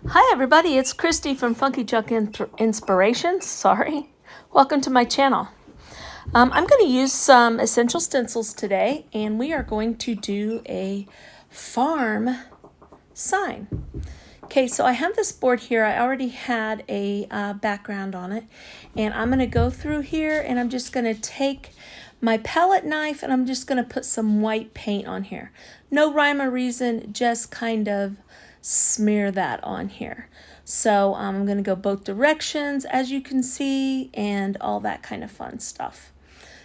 Hi everybody, it's Christy from Funky Junk Inspirations. Sorry. Welcome to my channel. I'm going to use some Essential Stencils today, and we are going to do a farm sign. Okay, so I have this board here. I already had a background on it, and I'm going to go through here and I'm just going to take my palette knife and I'm just going to put some white paint on here. No rhyme or reason, just kind of smear that on here. So I'm going to go both directions, as you can see, and all that kind of fun stuff.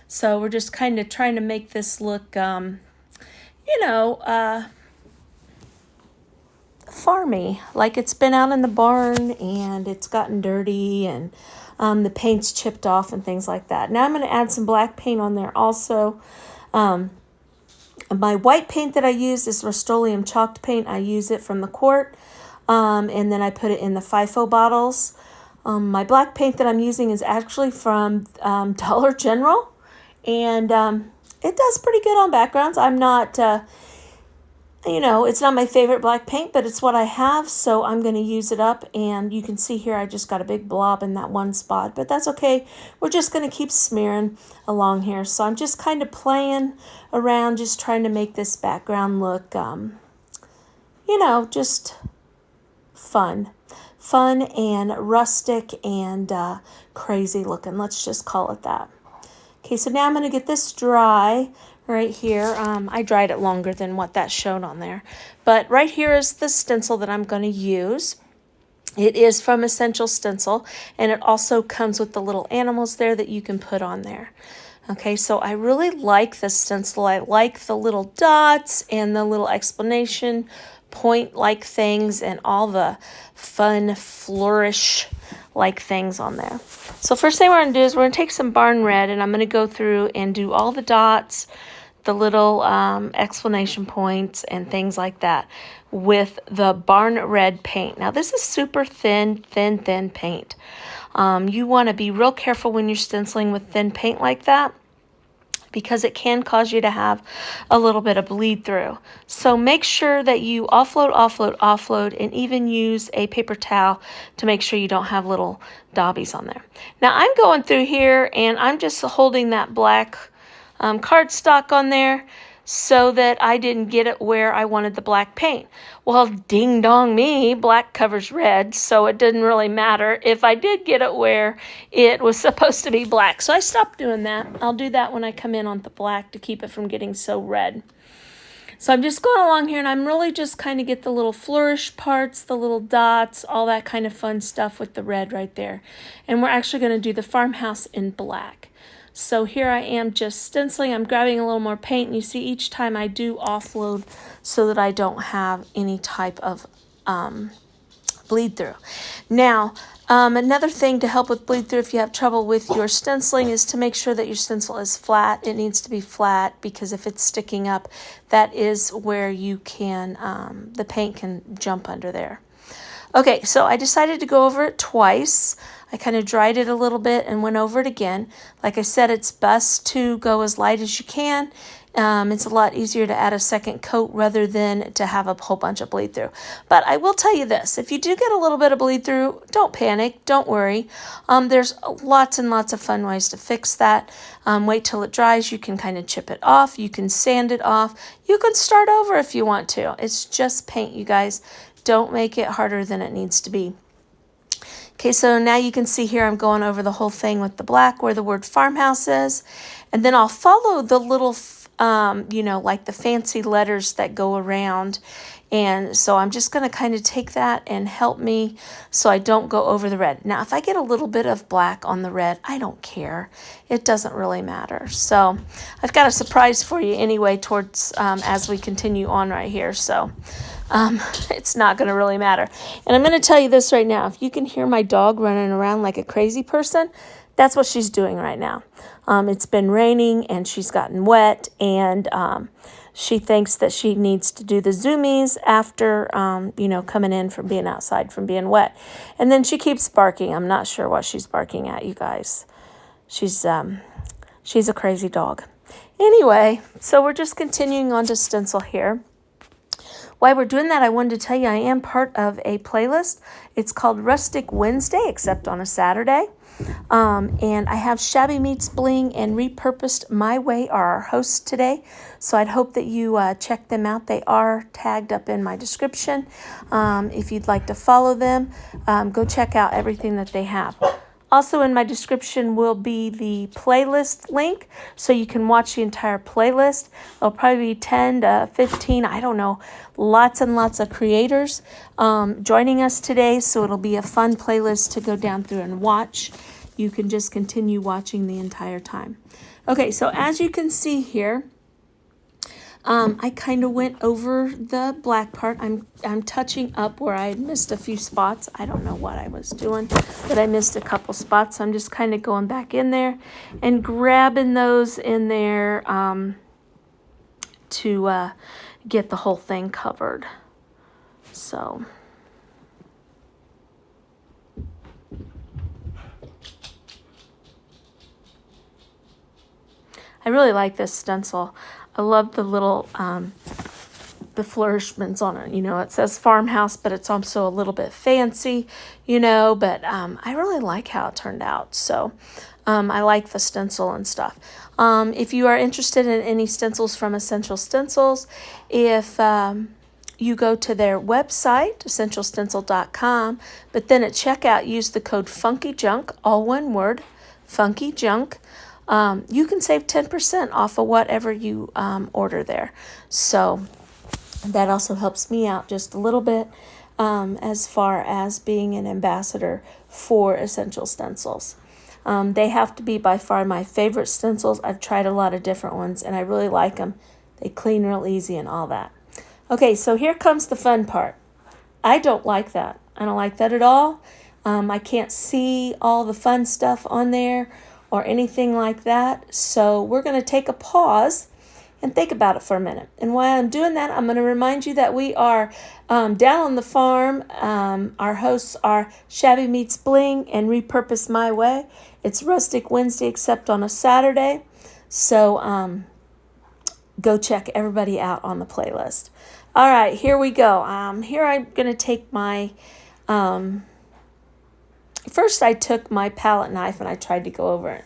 So we're just kind of trying to make this look, farmy, like it's been out in the barn and it's gotten dirty and the paint's chipped off and things like that. Now I'm going to add some black paint on there also. My white paint that I used is Rust-Oleum chalked paint. I use it from the quart, and then I put it in the FIFO bottles. My black paint that I'm using is actually from Dollar General, and it does pretty good on backgrounds. I'm not, it's not my favorite black paint, but it's what I have, so I'm going to use it up. And you can see here I just got a big blob in that one spot, but that's okay. We're just going to keep smearing along here. So I'm just kind of playing around, just trying to make this background look, just fun and rustic and crazy looking. Let's just call it that. Okay, so now I'm going to get this dry right here. I dried it longer than what that showed on there. But right here is the stencil that I'm going to use. It is from Essential Stencil, and it also comes with the little animals there that you can put on there. Okay, so I really like this stencil. I like the little dots and the little explanation point-like things and all the fun flourish-like things on there. So first thing we're going to do is we're going to take some barn red, and I'm going to go through and do all the dots, the little explanation points and things like that with the barn red paint. Now this is super thin paint. You want to be real careful when you're stenciling with thin paint like that, because it can cause you to have a little bit of bleed through. So make sure that you offload, and even use a paper towel to make sure you don't have little daubies on there. Now I'm going through here and I'm just holding that black cardstock on there so that I didn't get it where I wanted the black paint. Well, ding dong me, black covers red, so it didn't really matter if I did get it where it was supposed to be black. So I stopped doing that. I'll do that when I come in on the black to keep it from getting so red. So I'm just going along here, and I'm really just kind of get the little flourish parts, the little dots, all that kind of fun stuff with the red right there. And we're actually going to do the farmhouse in black. So here I am just stenciling. I'm grabbing a little more paint, and you see each time I do offload so that I don't have any type of bleed through. Now, another thing to help with bleed through if you have trouble with your stenciling is to make sure that your stencil is flat. It needs to be flat, because if it's sticking up, that is where you can, the paint can jump under there. Okay, so I decided to go over it twice. I kind of dried it a little bit and went over it again. Like I said, it's best to go as light as you can. It's a lot easier to add a second coat rather than to have a whole bunch of bleed through. But I will tell you this, if you do get a little bit of bleed through, don't panic, don't worry. There's lots and lots of fun ways to fix that. Wait till it dries. You can kind of chip it off. You can sand it off. You can start over if you want to. It's just paint, you guys. Don't make it harder than it needs to be. Okay, so now you can see here I'm going over the whole thing with the black where the word farmhouse is. And then I'll follow the little, like the fancy letters that go around. And so I'm just going to kind of take that and help me so I don't go over the red. Now, if I get a little bit of black on the red, I don't care. It doesn't really matter. So I've got a surprise for you anyway towards as we continue on right here. So it's not going to really matter. And I'm going to tell you this right now. If you can hear my dog running around like a crazy person, that's what she's doing right now. It's been raining and she's gotten wet, and she thinks that she needs to do the zoomies after, coming in from being outside from being wet. And then she keeps barking. I'm not sure what she's barking at, you guys. She's a crazy dog. Anyway, so we're just continuing on to stencil here. While we're doing that, I wanted to tell you I am part of a playlist. It's called Rustic Wednesday, except on a Saturday. And I have Shabby Meets Bling and Repurposed My Way are our hosts today. So I'd hope that you check them out. They are tagged up in my description. If you'd like to follow them, go check out everything that they have. Also in my description will be the playlist link, so you can watch the entire playlist. There'll probably be 10 to 15, I don't know, lots and lots of creators joining us today, so it'll be a fun playlist to go down through and watch. You can just continue watching the entire time. Okay, so as you can see here, I kind of went over the black part. I'm touching up where I had missed a few spots. I don't know what I was doing, but I missed a couple spots. So I'm just kind of going back in there and grabbing those in there to get the whole thing covered. So I really like this stencil. I love the little, the flourishments on it. You know, it says farmhouse, but it's also a little bit fancy, you know, but I really like how it turned out. So I like the stencil and stuff. If you are interested in any stencils from Essential Stencils, if you go to their website, essentialstencil.com, but then at checkout, use the code FUNKYJUNK, all one word, FUNKYJUNK. You can save 10% off of whatever you order there. So that also helps me out just a little bit as far as being an ambassador for Essential Stencils. They have to be by far my favorite stencils. I've tried a lot of different ones and I really like them. They clean real easy and all that. Okay, so here comes the fun part. I don't like that. I don't like that at all. I can't see all the fun stuff on there or anything like that. So we're going to take a pause and think about it for a minute. And while I'm doing that, I'm going to remind you that we are down on the farm. Our hosts are Shabby Meets Bling and Repurpose My Way. It's Rustic Wednesday except on a Saturday. So go check everybody out on the playlist. All right, here we go. Here I'm going to take my... First, I took my palette knife and I tried to go over it.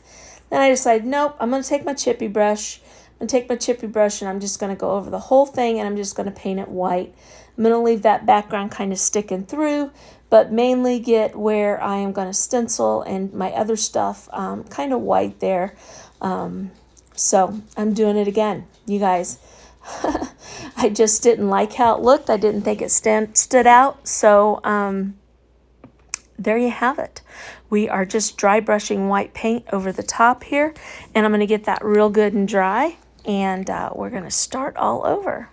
Then I decided, nope, I'm going to take my chippy brush. I'm going to take my chippy brush and I'm just going to go over the whole thing and I'm just going to paint it white. I'm going to leave that background kind of sticking through, but mainly get where I am going to stencil and my other stuff kind of white there. So I'm doing it again, you guys. I just didn't like how it looked. I didn't think it stood out. So there you have it. We are just dry brushing white paint over the top here, and I'm going to get that real good and dry, and we're going to start all over.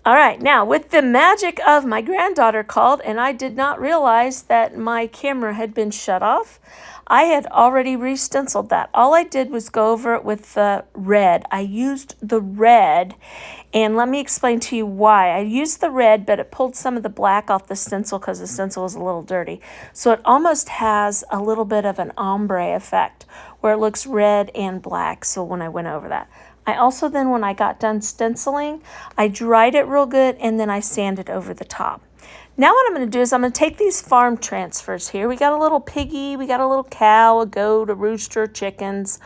All right, now with the magic of my granddaughter called, and I did not realize that my camera had been shut off. I had already re-stenciled that. All I did was go over it with the red. I used the red, and let me explain to you why. I used the red, but it pulled some of the black off the stencil because the stencil was a little dirty. So it almost has a little bit of an ombre effect where it looks red and black, so when I went over that. I also then, when I got done stenciling, I dried it real good, and then I sanded over the top. Now what I'm going to do is I'm going to take these farm transfers here. We got a little piggy, we got a little cow, a goat, a rooster, chickens.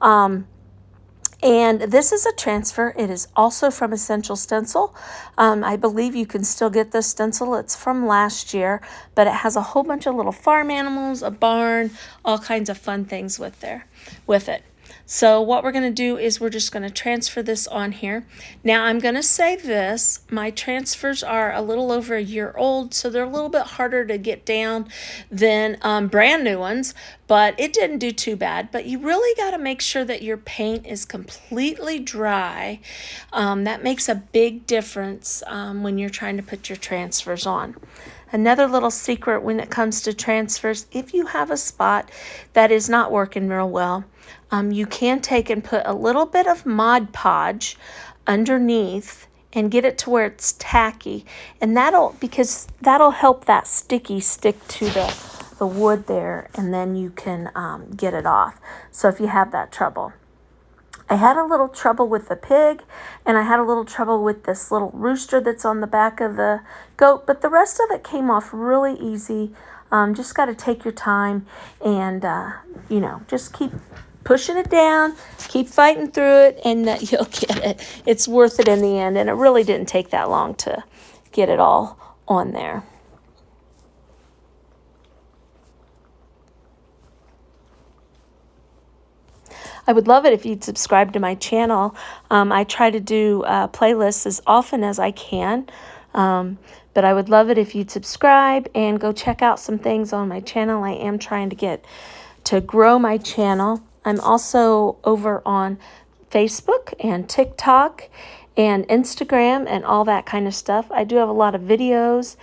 And this is a transfer. It is also from Essential Stencil. I believe you can still get this stencil. It's from last year, but it has a whole bunch of little farm animals, a barn, all kinds of fun things with it. So what we're going to do is we're just going to transfer this on here. Now I'm going to say this, my transfers are a little over a year old, so they're a little bit harder to get down than brand new ones, but it didn't do too bad. But you really got to make sure that your paint is completely dry. That makes a big difference when you're trying to put your transfers on. Another little secret when it comes to transfers, if you have a spot that is not working real well, you can take and put a little bit of Mod Podge underneath and get it to where it's tacky. And that'll help that sticky stick to the wood there, and then you can get it off. So if you have that trouble. I had a little trouble with the pig, and I had a little trouble with this little rooster that's on the back of the goat, but the rest of it came off really easy. Just got to take your time and, just keep pushing it down, keep fighting through it, and you'll get it. It's worth it in the end, and it really didn't take that long to get it all on there. I would love it if you'd subscribe to my channel. I try to do playlists as often as I can, but I would love it if you'd subscribe and go check out some things on my channel. I am trying to grow my channel. I'm also over on Facebook and TikTok and Instagram and all that kind of stuff. I do have a lot of videos,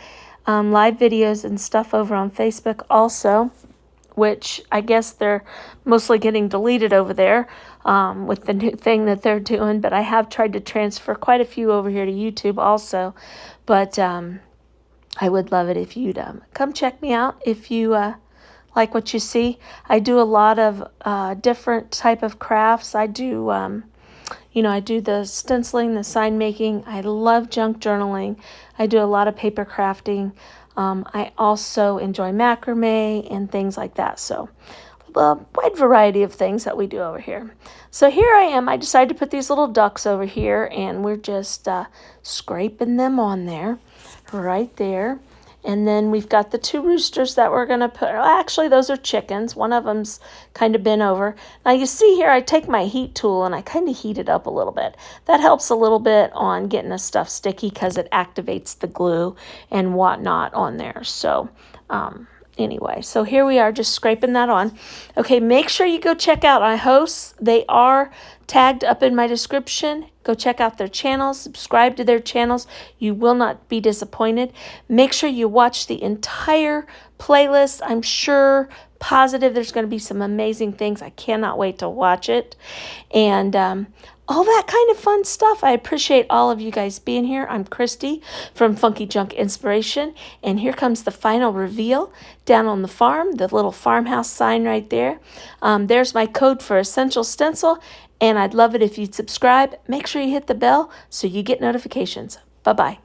live videos and stuff over on Facebook also, which I guess they're mostly getting deleted over there with the new thing that they're doing. But I have tried to transfer quite a few over here to YouTube also. But I would love it if you'd come check me out if you like what you see. I do a lot of different type of crafts. I do, I do the stenciling, the sign making. I love junk journaling. I do a lot of paper crafting. I also enjoy macrame and things like that. So a wide variety of things that we do over here. So here I am. I decided to put these little ducks over here, and we're just scraping them on there, right there. And then we've got the two roosters that we're going to put. Actually, those are chickens. One of them's kind of bent over. Now, you see here, I take my heat tool and I kind of heat it up a little bit. That helps a little bit on getting the stuff sticky because it activates the glue and whatnot on there. So, anyway, so here we are just scraping that on. Okay, make sure you go check out my hosts. They are tagged up in my description. Go check out their channels, subscribe to their channels. You will not be disappointed. Make sure you watch the entire playlist. I'm positive there's going to be some amazing things. I cannot wait to watch it. And all that kind of fun stuff. I appreciate all of you guys being here. I'm Christy from Funky Junk Inspiration. And here comes the final reveal down on the farm, the little farmhouse sign right there. There's my code for Essential Stencil. And I'd love it if you'd subscribe. Make sure you hit the bell so you get notifications. Bye-bye.